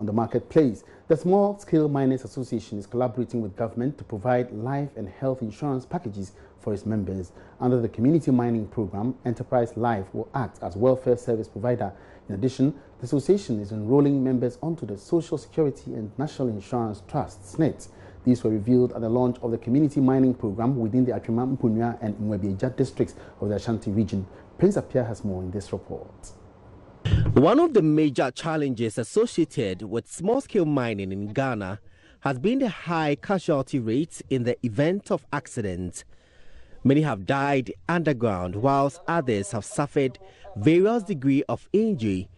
on the marketplace. The Small Scale Miners Association is collaborating with government to provide life and health insurance packages for its members. Under the community mining program, Enterprise Life will act as welfare service provider. In addition, the association is enrolling members onto the Social Security and National Insurance Trust, SNET. These were revealed at the launch of the community mining program within the Atwima, Mpunya and Nwebieja districts of the Ashanti region. Prince Apia has more in this report. One of the major challenges associated with small-scale mining in Ghana has been the high casualty rates in the event of accidents. Many have died underground, whilst others have suffered various degrees of injury,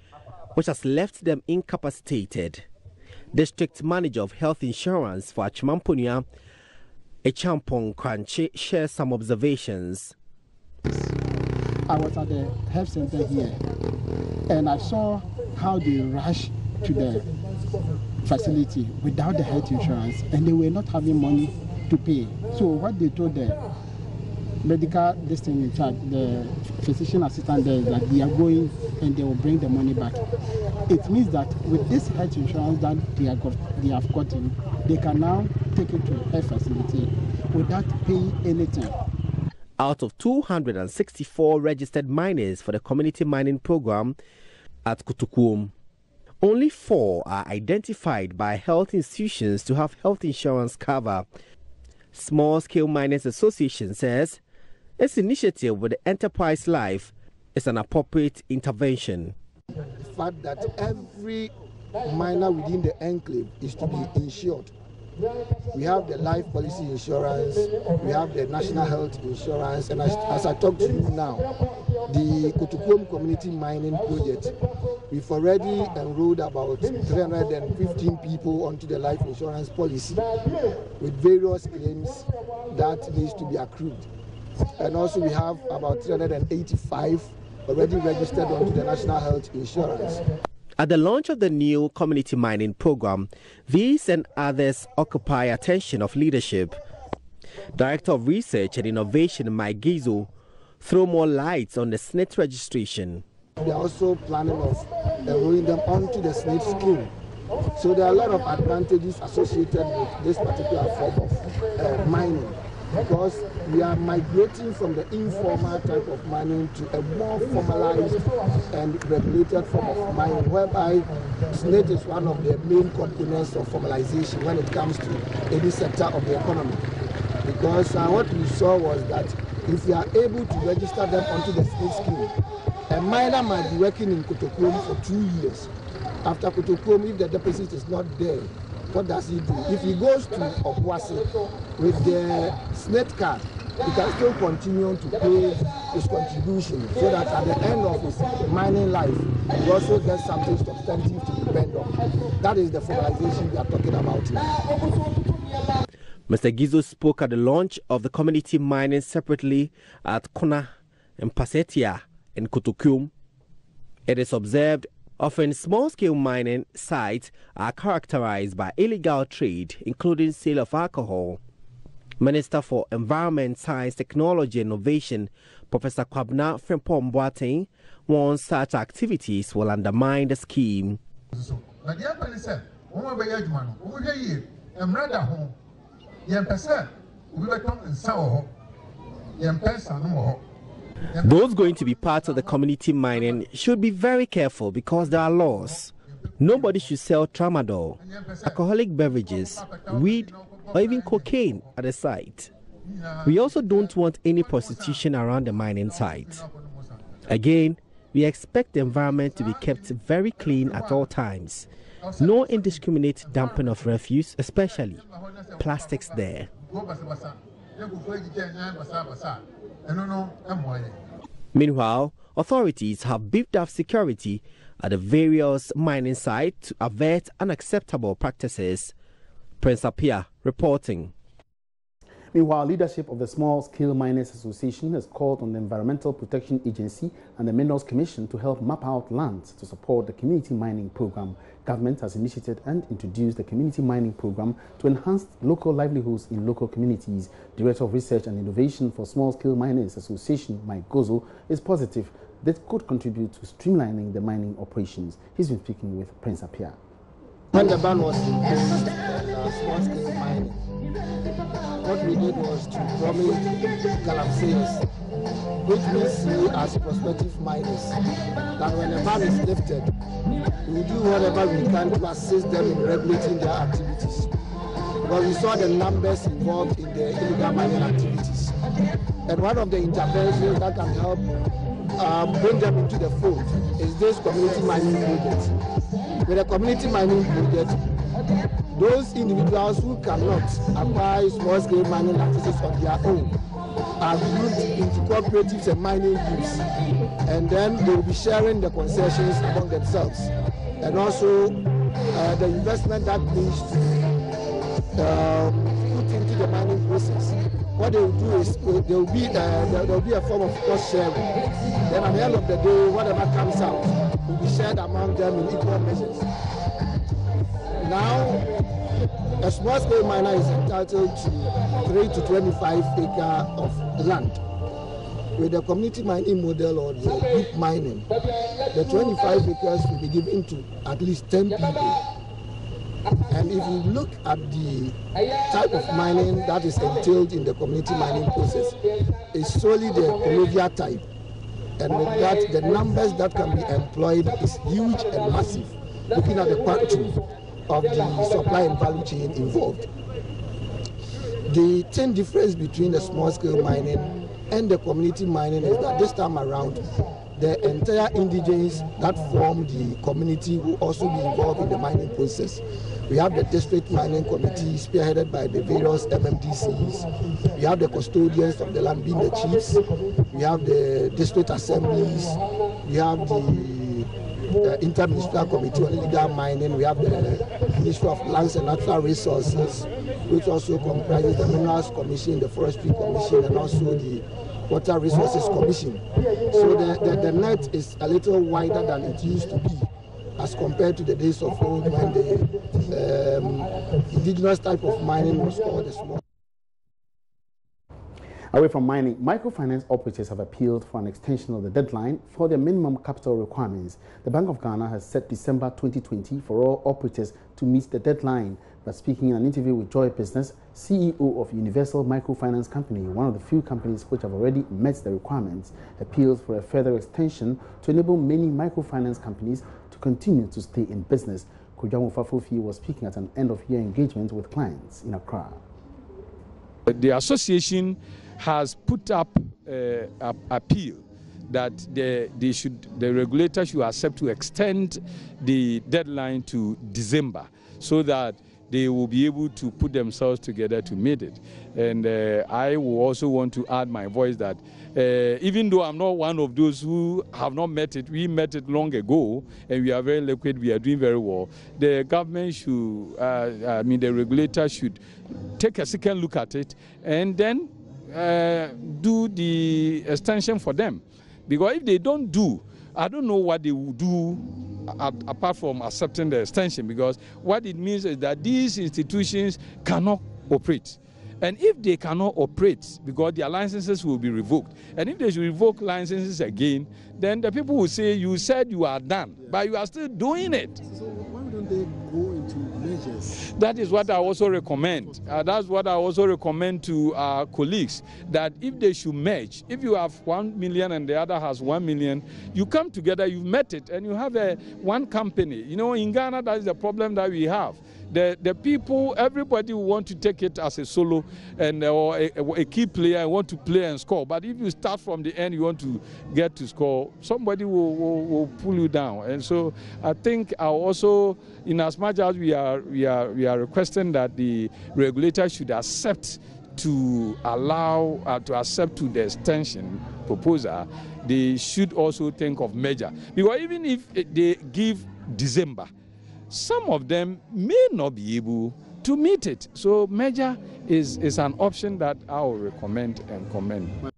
which has left them incapacitated. District Manager of Health Insurance for Atwima Mpunya, Echampong Kranche, shares some observations. I was at the health center here and I saw how they rushed to the facility without the health insurance and they were not having money to pay. So what they told the medical in charge, the physician assistant there, is that they are going and they will bring the money back. It means that with this health insurance that they have gotten, they can now take it to a facility without paying anything. Out of 264 registered miners for the community mining program at Kutukum, only 4 are identified by health institutions to have health insurance cover. Small Scale Miners Association says its initiative with the Enterprise Life is an appropriate intervention. The fact that every miner within the enclave is to be insured. We have the life policy insurance, we have the national health insurance, and as I talk to you now, the Kutukum community mining project, we've already enrolled about 315 people onto the life insurance policy with various claims that needs to be accrued. And also we have about 385 already registered onto the national health insurance. At the launch of the new community mining program, these and others occupy attention of leadership. Director of Research and Innovation Mike Gizo threw more lights on the SNET registration. We are also planning of enrolling them onto the SNET scheme. So there are a lot of advantages associated with this particular form of mining, because we are migrating from the informal type of mining to a more formalized and regulated form of mining, whereby SNET is one of the main components of formalization when it comes to any sector of the economy. Because what we saw was that if we are able to register them onto the SNET scheme, a miner might be working in Kutukum for 2 years. After Kutukum, if the deposit is not there, what does he do? If he goes to Obuasi with the SNET card, he can still continue to pay his contribution, so that at the end of his mining life, he also gets something substantive to depend on. That is the formalization we are talking about now. Mr. Gizo spoke at the launch of the community mining separately at Kona and Pasetia in Kutukum. It is observed often small-scale mining sites are characterized by illegal trade, including sale of alcohol. Minister for Environment, Science, Technology and Innovation, Professor Kwabna Frimpong Boateng, warns such activities will undermine the scheme. Those going to be part of the community mining should be very careful because there are laws. Nobody should sell tramadol, alcoholic beverages, weed, or even cocaine at the site. We also don't want any prostitution around the mining site. Again, we expect the environment to be kept very clean at all times. No indiscriminate dumping of refuse, especially plastics there. Meanwhile, authorities have beefed up security at the various mining sites to avert unacceptable practices. Prince Apia reporting. Meanwhile, leadership of the Small Scale Miners Association has called on the Environmental Protection Agency and the Minerals Commission to help map out lands to support the community mining program. Government has initiated and introduced the community mining program to enhance local livelihoods in local communities. Director of Research and Innovation for Small Scale Miners Association, Mike Gozo, is positive that could contribute to streamlining the mining operations. He's been speaking with Prince Apia. When the ban was imposed on small-scale mining, what we did was to promise galamseyers, which means we as prospective miners, that when the ban is lifted, we will do whatever we can to assist them in regulating their activities. Because we saw the numbers involved in the illegal mining activities. And one of the interventions that can help bring them into the fold is this community mining project. With a community mining project, those individuals who cannot acquire small-scale mining licenses on their own are grouped into cooperatives and mining groups, and then they will be sharing the concessions among themselves. And also the investment that needs to put into the mining process. What they will do is there will be a form of cost sharing. Then at the end of the day, whatever comes out will be shared among them in equal measures. Now, a small-scale miner is entitled to 3 to 25 acres of land. With the community mining model or the group mining, the 25 acres will be given to at least 10 people. And if you look at the type of mining that is entailed in the community mining process, it's solely the colluvial type. And with that, the numbers that can be employed is huge and massive, looking at the quantity of the supply and value chain involved. The main difference between the small-scale mining and the community mining is that this time around, the entire indigenes that form the community will also be involved in the mining process. We have the district mining committee spearheaded by the various MMDCs. We have the custodians of the land being the chiefs. We have the district assemblies. We have the interministerial committee on illegal mining. We have the Ministry of Lands and Natural Resources, which also comprises the Minerals Commission, the Forestry Commission, and also the Water Resources Commission. So the net is a little wider than it used to be, as compared to the days of old when the indigenous type of mining was called the small. Away from mining, microfinance operators have appealed for an extension of the deadline for their minimum capital requirements. The Bank of Ghana has set December 2020 for all operators to meet the deadline. But speaking in an interview with Joy Business, CEO of Universal Microfinance Company, one of the few companies which have already met the requirements, appealed for a further extension to enable many microfinance companies to continue to stay in business. Kojamu Fafofi was speaking at an end-of-year engagement with clients in Accra. The association has put up an appeal that the regulator should accept to extend the deadline to December so that they will be able to put themselves together to meet it. And I will also want to add my voice that even though I'm not one of those who have not met it, we met it long ago, and we are very liquid, we are doing very well. The government should, the regulator should take a second look at it and then do the extension for them. Because if they don't do, I don't know what they will do apart from accepting the extension, because what it means is that these institutions cannot operate. And if they cannot operate, because their licenses will be revoked, and if they should revoke licenses again, then the people will say, you said you are done, but you are still doing it. So why don't they go into measures? That is what I also recommend. That's what I also recommend to our colleagues, that if they should merge, if you have 1 million and the other has 1 million, you come together, you've met it, and you have one company. You know, in Ghana, that is the problem that we have. The people, everybody will want to take it as a solo and or a key player and want to play and score. But if you start from the end, you want to get to score, somebody will pull you down. And so I think I also, in as much as we are requesting that the regulator should accept to allow to accept to the extension proposal, they should also think of measure. Because even if they give December, some of them may not be able to meet it. So measure is an option that I will recommend and commend.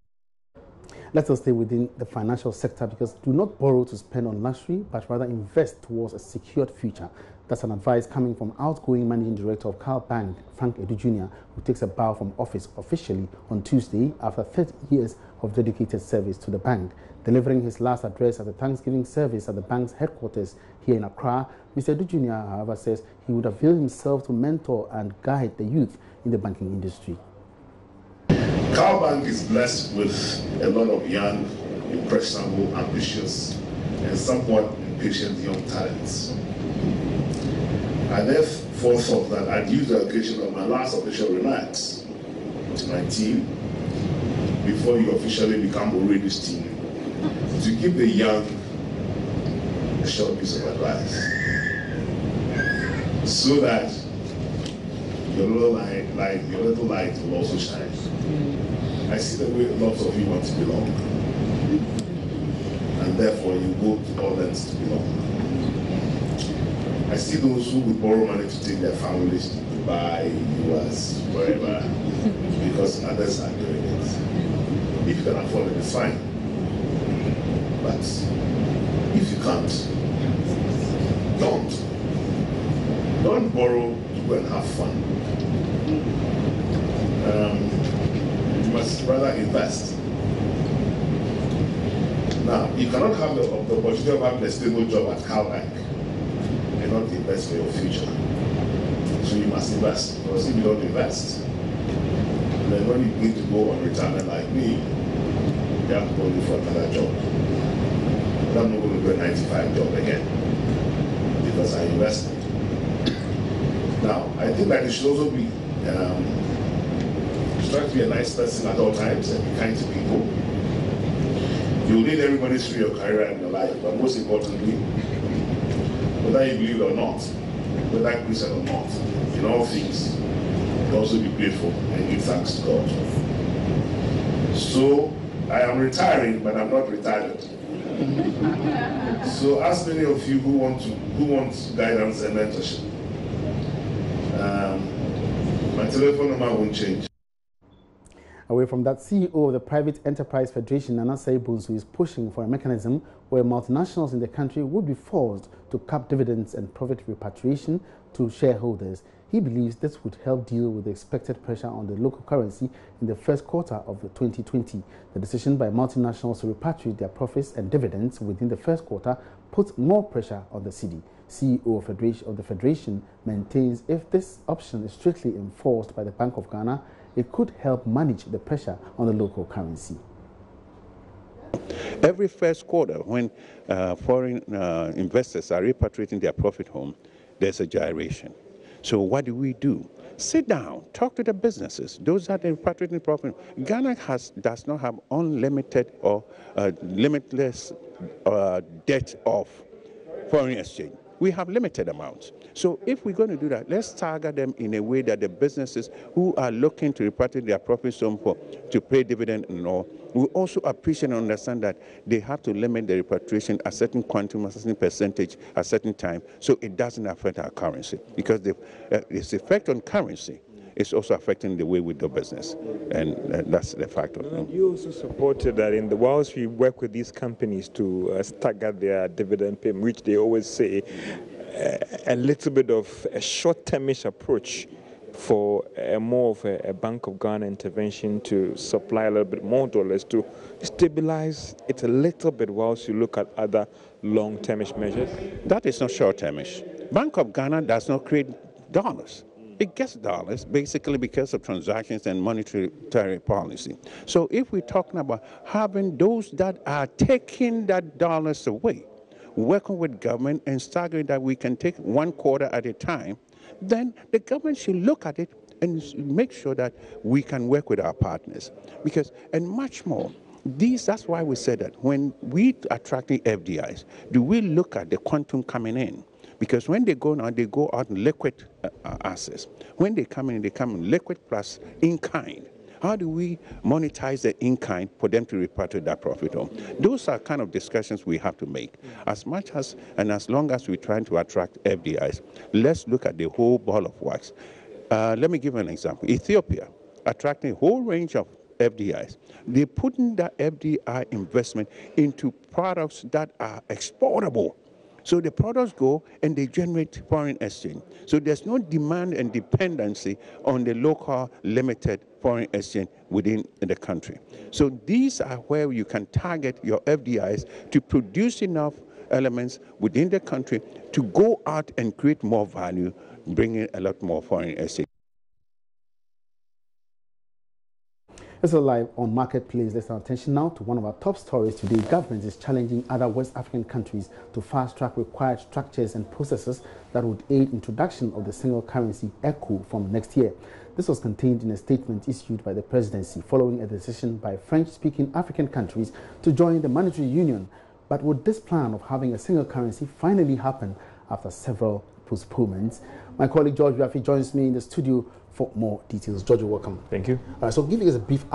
Let us stay within the financial sector, because do not borrow to spend on luxury, but rather invest towards a secured future. That's an advice coming from outgoing Managing Director of Carl Bank, Frank Edu Jr., who takes a bow from office officially on Tuesday after 30 years of of dedicated service to the bank. Delivering his last address at the Thanksgiving service at the bank's headquarters here in Accra, Mr. Edu Jr., however, says he would avail himself to mentor and guide the youth in the banking industry. Cal Bank is blessed with a lot of young, impressionable, ambitious, and somewhat impatient young talents. I therefore thought that I'd use the occasion of my last official remarks to my team before you officially become Oredu's team to give the young a short piece of advice so that your little light will also shine. I see the way lots of you want to belong, and therefore you go to all lengths to belong. I see those who would borrow money to take their families to Dubai, US, wherever, because others are doing it. If you can afford it, it's fine. But if you can't, don't borrow to go and have fun. You must rather invest. Now, you cannot have the opportunity of having a stable job at Cal Bank and not invest for your future. So you must invest, because if you don't invest, then when you need to go on retirement like me, you have to go look for another job. But I'm not going to do a 9-to-5 job again, because I invested. Now, I think that it should also be, try to be a nice person at all times and be kind to people. You'll need everybody through your career and your life, but most importantly, whether you believe it or not, whether Christian or not, in all things, you also be grateful and give thanks to God. So, I am retiring, but I'm not retired. So, as many of you who want guidance and mentorship, my telephone number won't change. Away from that, CEO of the Private Enterprise Federation, Nana Saibuzu, is pushing for a mechanism where multinationals in the country would be forced to cap dividends and profit repatriation to shareholders. He believes this would help deal with the expected pressure on the local currency in the first quarter of 2020. The decision by multinationals to repatriate their profits and dividends within the first quarter puts more pressure on the cedi. CEO of the Federation maintains if this option is strictly enforced by the Bank of Ghana, it could help manage the pressure on the local currency. Every first quarter, when foreign investors are repatriating their profit home, there's a gyration. So what do? Sit down, talk to the businesses, those that are repatriating profit. Ghana does not have unlimited or limitless debt of foreign exchange. We have limited amounts. So if we're going to do that, let's target them in a way that the businesses who are looking to repatriate their profits home to pay dividend and all, will also appreciate and understand that they have to limit the repatriation a certain quantum, a certain percentage, a certain time, so it doesn't affect our currency. Because its effect on currency is also affecting the way we do business, and that's the factor. You also supported that whilst we work with these companies to stagger their dividend payment, which they always say a little bit of a short-termish approach for more of a Bank of Ghana intervention to supply a little bit more dollars to stabilize it a little bit whilst you look at other long-termish measures? That is not short-termish. Bank of Ghana does not create dollars. It gets dollars basically because of transactions and monetary policy. So if we're talking about having those that are taking that dollars away, working with government and staggering that we can take one quarter at a time, then the government should look at it and make sure that we can work with our partners. Because, and much more, that's why we said that when we attracting FDIs, do we look at the quantum coming in? Because when they go now, they go out in liquid assets. When they come in liquid plus in-kind. How do we monetize the in-kind for them to repatriate that profit home? Those are kind of discussions we have to make. As much as and as long as we're trying to attract FDIs, let's look at the whole ball of wax. Let me give you an example. Ethiopia, attracting a whole range of FDIs. They're putting that FDI investment into products that are exportable. So the products go and they generate foreign exchange. So there's no demand and dependency on the local limited foreign exchange within the country. So these are where you can target your FDIs to produce enough elements within the country to go out and create more value, bringing a lot more foreign exchange. This is live on Marketplace. Let's turn attention now to one of our top stories today. Government is challenging other West African countries to fast-track required structures and processes that would aid introduction of the single currency ECU from next year. This was contained in a statement issued by the presidency following a decision by French-speaking African countries to join the monetary union. But would this plan of having a single currency finally happen after several postponements? My colleague George Rafi joins me in the studio for more details. George, welcome. Thank you. So give us a brief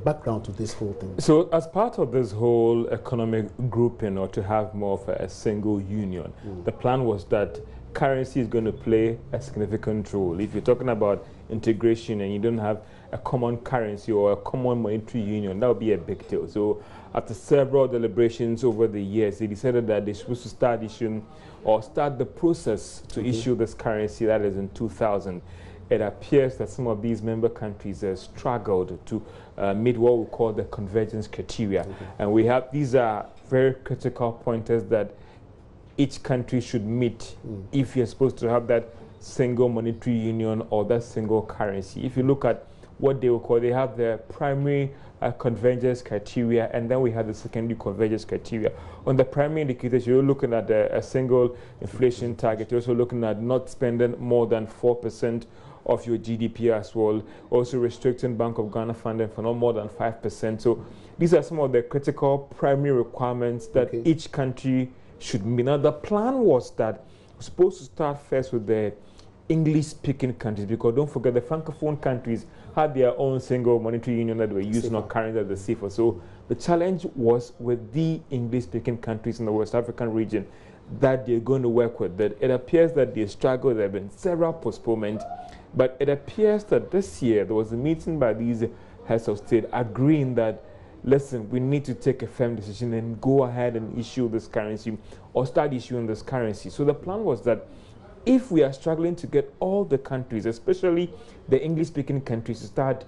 background to this whole thing. So as part of this whole economic grouping, or to have more of a single union, the plan was that currency is going to play a significant role. If you're talking about integration and you don't have a common currency or a common monetary union, that would be a big deal. So after several deliberations over the years, they decided that they're supposed to start issuing or start the process to issue this currency. That is in 2000. It appears that some of these member countries have struggled to meet what we call the convergence criteria. And we have, these are very critical pointers that each country should meet if you're supposed to have that single monetary union or that single currency. If you look at what they will call, they have the primary convergence criteria, and then we have the secondary convergence criteria. On the primary indicators, you're looking at a single inflation target. You're also looking at not spending more than 4% of your GDP as well, also restricting Bank of Ghana funding for not more than 5%. So these are some of the critical primary requirements that each country should meet. Now the plan was that we're supposed to start first with the English-speaking countries, because don't forget the Francophone countries had their own single monetary union that were using or currency as the CFA. So the challenge was with the English-speaking countries in the West African region that they're going to work with. That it appears that they struggle. There have been several postponements. But it appears that this year there was a meeting by these heads of state agreeing that, listen, we need to take a firm decision and go ahead and issue this currency or start issuing this currency. So the plan was that if we are struggling to get all the countries, especially the English-speaking countries, to start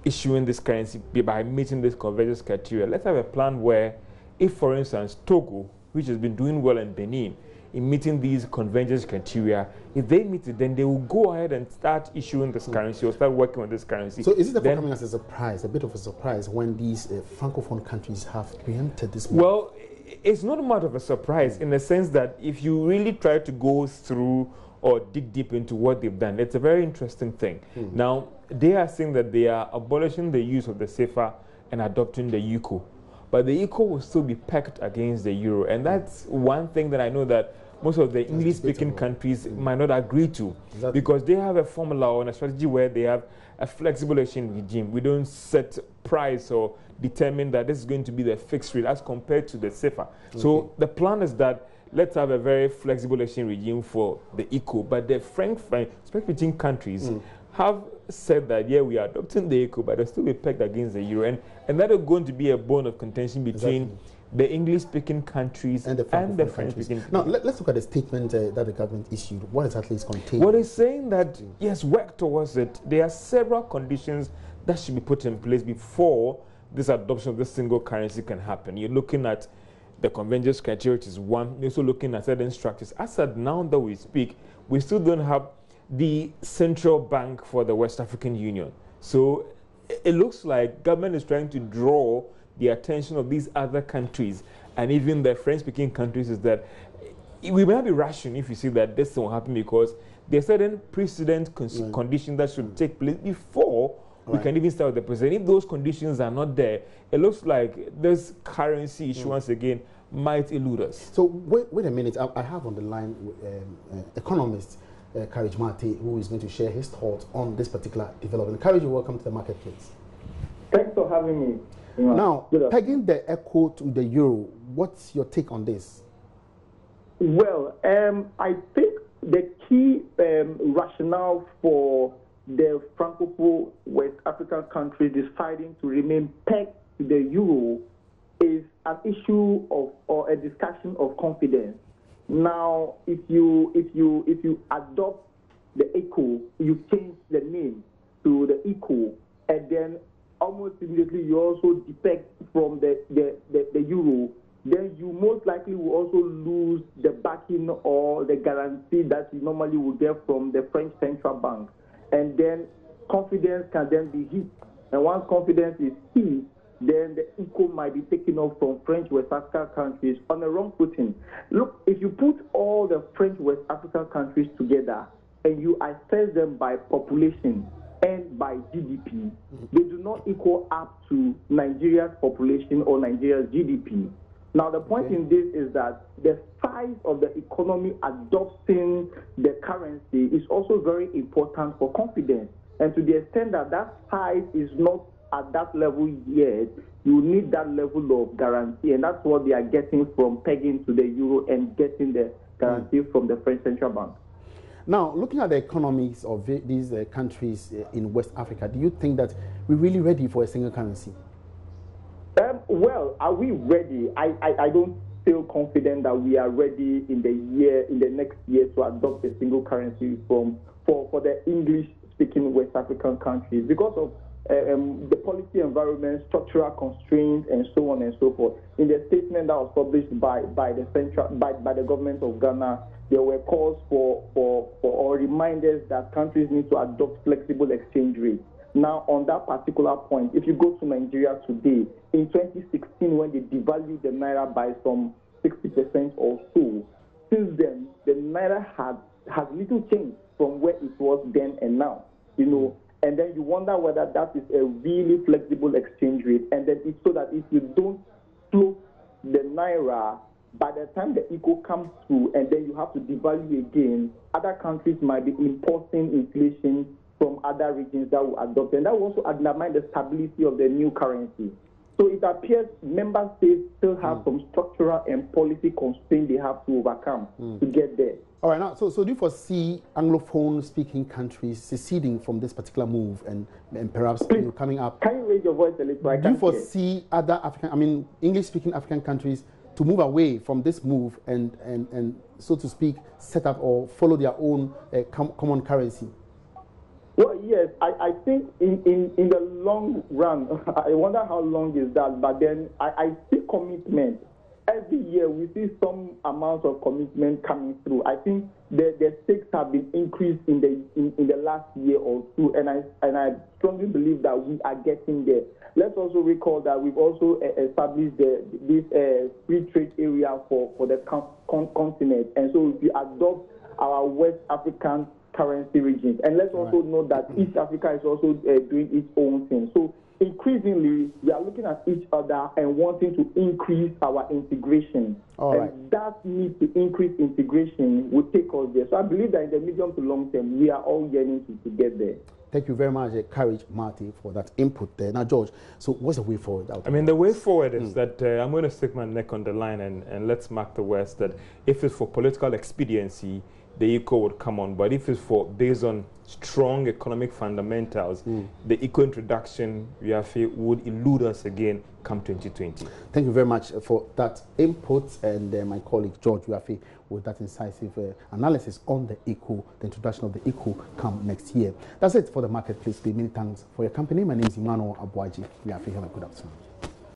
issuing this currency by meeting this convergence criteria, let's have a plan where, if, for instance, Togo, which has been doing well in Benin, in meeting these convergence criteria, if they meet it, then they will go ahead and start issuing this currency or start working on this currency. So is it coming as a surprise, a bit of a surprise, when these Francophone countries have preempted this move? Well, it's not much of a surprise in the sense that if you really try to go through or dig deep into what they've done, it's a very interesting thing. Now, they are saying that they are abolishing the use of the CFA and adopting the ECU. But the ECU will still be pegged against the euro. And that's one thing that I know that most of the English-speaking countries might not agree to. Because they have a formula or a strategy where they have a flexible exchange regime. We don't set price or determine that this is going to be the fixed rate as compared to the CFA. So the plan is that let's have a very flexible exchange regime for the ECU. But the French-speaking countries have said that, yeah, we are adopting the ECU, but they'll still be pegged against the euro. And that is going to be a bone of contention between the English-speaking countries and the French-speaking countries. Now, let's look at the statement that the government issued. What exactly is contained? Well, it's saying that, yes, work towards it. There are several conditions that should be put in place before this adoption of this single currency can happen. You're looking at the convergence criteria, which is one. You're also looking at certain structures. As at now that we speak, we still don't have the central bank for the West African Union. So it looks like government is trying to draw the attention of these other countries and even the French-speaking countries, is that we may not be rushing if you see that this will happen, because there are certain precedent conditions that should take place before we can even start with the president. If those conditions are not there, it looks like this currency issue once again might elude us. So wait a minute. I have on the line economist Courage Mate, who is going to share his thoughts on this particular development. Courage, welcome to the Marketplace. Thanks for having me. Now, pegging the ECU to the euro, what's your take on this? Well, I think the key rationale for the Francophone West African countries deciding to remain pegged to the euro is an issue of, or a discussion of confidence. Now, if you adopt the ECO, you change the name to the ECO, and then almost immediately you also defect from the euro, then you most likely will also lose the backing or the guarantee that you normally would get from the French Central Bank. And then confidence can then be hit. And once confidence is hit, then the ECO might be taken off from French West African countries on the wrong footing. Look, if you put all the French West African countries together and you assess them by population and by GDP, they do not equal up to Nigeria's population or Nigeria's GDP. Now, the point in this is that the size of the economy adopting the currency is also very important for confidence. And to the extent that that size is not at that level yet, you need that level of guarantee. And that's what they are getting from pegging to the euro and getting the guarantee from the French Central Bank. Now, looking at the economies of these countries in West Africa, do you think that we're really ready for a single currency? Well, are we ready? I don't feel confident that we are ready in the next year to adopt a single currency for the English-speaking West African countries because of the policy environment, structural constraints, and so on and so forth. In the statement that was published by the government of Ghana, there were calls for reminders that countries need to adopt flexible exchange rates. Now, on that particular point, if you go to Nigeria today, in 2016, when they devalued the naira by some 60% or so, since then, the naira has little change from where it was then and now, and then you wonder whether that is a really flexible exchange rate, and then it's so that if you don't float the naira, by the time the ECO comes through and then you have to devalue again, other countries might be importing inflation from other regions that will adopt, and that will also undermine the stability of the new currency. So it appears member states still have some structural and policy constraints they have to overcome to get there. All right, now, so do you foresee Anglophone-speaking countries seceding from this particular move and perhaps coming up? Can you raise your voice a little? Do you foresee other English-speaking African countries to move away from this move and so to speak, set up or follow their own common currency? Well, yes, I think in the long run, I wonder how long is that, but then I see commitment. Every year we see some amount of commitment coming through. I think the stakes have been increased in the last year or two, and I strongly believe that we are getting there. Let's also recall that we've also established this free trade area for the continent, and so if we adopt our West African currency regions, and let's also note that East Africa is also doing its own thing. So increasingly, we are looking at each other and wanting to increase our integration. That need to increase integration will take us there. So I believe that in the medium to long term, we are all yearning to get there. Thank you very much, Courage Marty, for that input there. Now, George, so what's the way forward? The way forward is that I'm going to stick my neck on the line and let's mark the words that if it's for political expediency, the ECO would come on. But if it's based on strong economic fundamentals, the ECO introduction, would elude us again come 2020. Thank you very much for that input, and my colleague George Wiafe with that incisive analysis on the ECO, the introduction of the ECO come next year. That's it for the Marketplace. Many thanks for your company. My name is Emmanuel Abuaji. Wiafe, have a good afternoon.